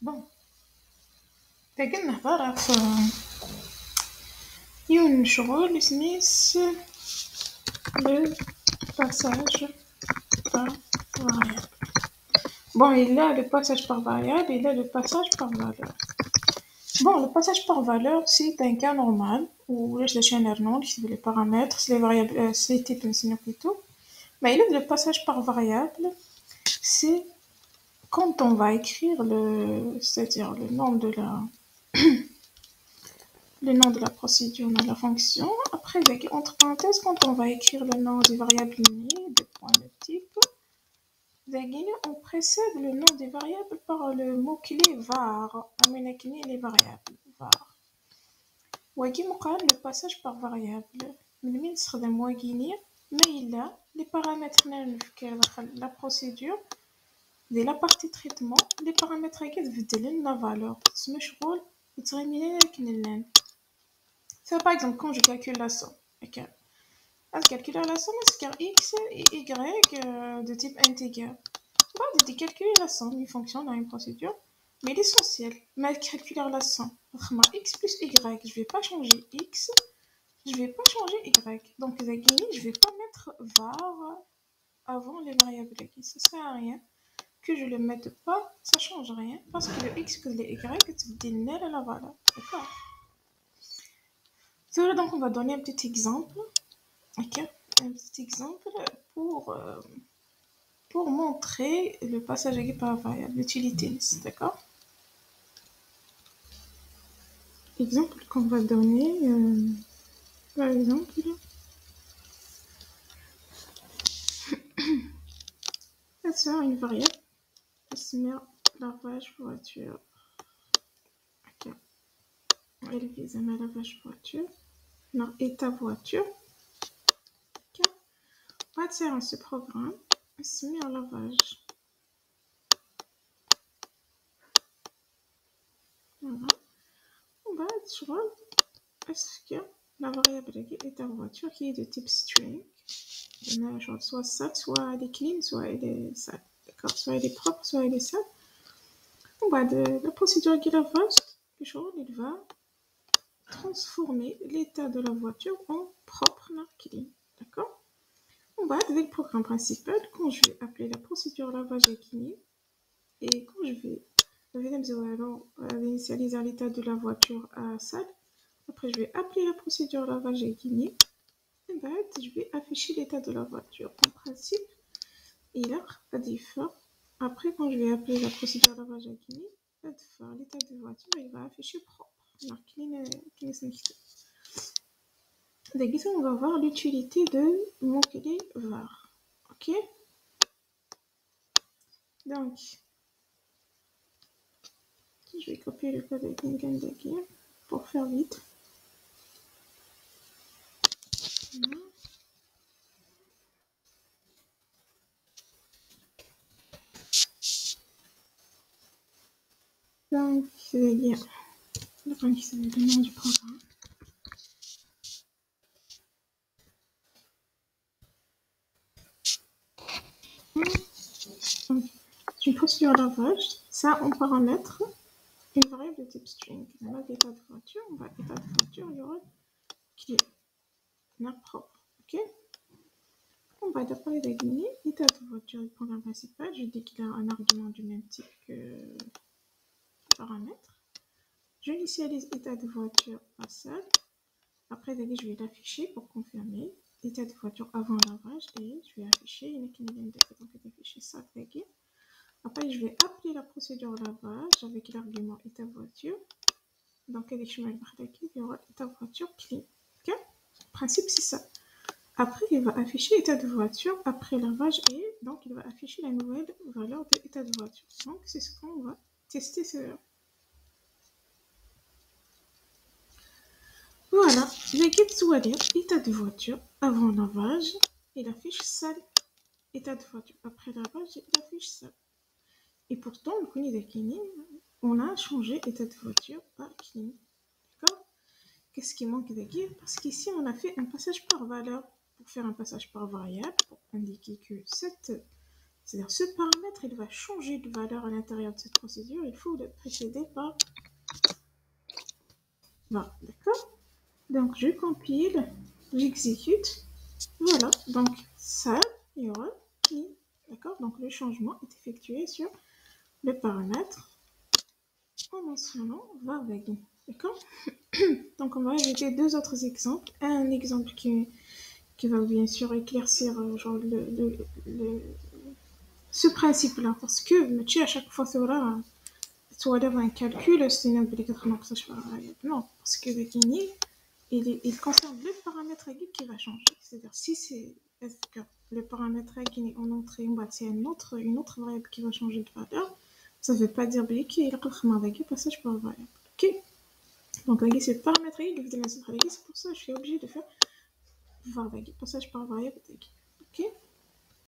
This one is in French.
Bon, لكن نهضر في يون شغل سميس le passage par variable. Bon, il y a le passage par variable et il y a le passage par valeur. Bon, le passage par valeur, c'est un cas normal où je décharge les paramètres, les variables, c'est type sinon plutôt. Mais il y a le passage par variable, c'est quand on va écrire c'est-à-dire le nom de la procédure dans la fonction. Après, avec entre parenthèses, quand on va écrire le nom des variables liées, de point de type, on précède le nom des variables par le mot-clé var. Les variables var. وكي مقال le passage par variable من نستخدم واجيني ما إلا les paramètres la procédure دي la partie traitement les paramètres هكا تبدل la valeur تسمى شغل يتغير لكن اللان. Ça, par exemple, quand je calcule la somme, okay. Je calcule la somme, c'est x et y de type intéger. On va calculer la somme, une fonction dans une procédure, mais l'essentiel, mal calculer la somme. X plus y, je ne vais pas changer x, je ne vais pas changer y. Donc, je ne vais pas mettre var avant les variables x. Ça ne sert à rien que je ne le mette pas, ça ne change rien, parce que le x plus le y, c'est dénel à la valeur. D'accord? Donc, on va donner un petit exemple. Okay. Un petit exemple pour montrer le passage par variable, l'utilité, d'accord? Exemple qu'on va donner, par exemple, ça une variable, lavage voiture. Ok. Elle vise un lavage voiture. Non, état voiture. Ok. On va faire ce programme, un lavage. Voilà. On va sur est-ce que la variable état voiture qui est de type string. Soit sale, soit elle est clean, soit elle est sale. D'accord? Soit elle est propre, soit elle est sale. On va de la procédure qui la fasse, il va transformer l'état de la voiture en propre, clean. D'accord? On va avec le programme principal, quand je vais appeler la procédure lavage et clean, et quand je vais initialiser l'état de la voiture à sale, après je vais appeler la procédure lavage et clean, et je vais afficher l'état de la voiture. En principe, il a pas différent. Après, quand je vais appeler la procédure lavage à clean, l'état de voiture, il va afficher propre. On va voir l'utilité de mot-clé var. Ok? Donc, je vais copier le code de Kingan pour faire vite. Donc, je vais dire le nom du programme. Donc, une procédure lavage, ça en paramètre une variable de type string. On a l'état de voiture, on va état de voiture, il y aura clean, propre. Ok? On va d'abord désigner l'état de voiture du programme principal. Je dis qu'il a un argument du même type que paramètre. J'initialise état de voiture à sale. Après, je vais l'afficher pour confirmer l'état de voiture avant lavage et je vais afficher une afficher ça. Après, je vais appeler la procédure lavage avec l'argument état voiture. Donc, il y aura état voiture clean. Okay? Le principe, c'est ça. Après, il va afficher état de voiture après lavage et donc il va afficher la nouvelle valeur de état de voiture. Donc, c'est ce qu'on va tester. Voilà, l'équipe soit dire état de voiture avant lavage, il affiche sale. État de voiture après lavage, il affiche sale. Et pourtant, le connaît de clean, on a changé état de voiture à clean. D'accord? Qu'est-ce qui manque de dire? Parce qu'ici, on a fait un passage par valeur. Pour faire un passage par variable, pour indiquer que cette C'est-à-dire ce paramètre, il va changer de valeur à l'intérieur de cette procédure. Il faut le précéder par var. D'accord? Donc je compile, j'exécute. Voilà, donc ça, il y aura qui. D'accord? Donc le changement est effectué sur le paramètre en mentionnant var begin. D'accord? Donc on va ajouter deux autres exemples. Un exemple qui va bien sûr éclaircir genre ce principe-là, parce que tu à chaque fois soit un calcul, c'est une obligation que ça je variable. Non, parce que le guinée, il concerne le paramètre qui va changer. C'est-à-dire si c'est est-ce que le paramètre guinée en entrée, c'est une autre variable qui va changer de valeur, ça ne veut pas dire qu'il y a un passage par variable. Ok? Donc c'est le paramètre qui vous donne cette variable, c'est pour ça que je suis obligée de faire var passage par variable. Ok?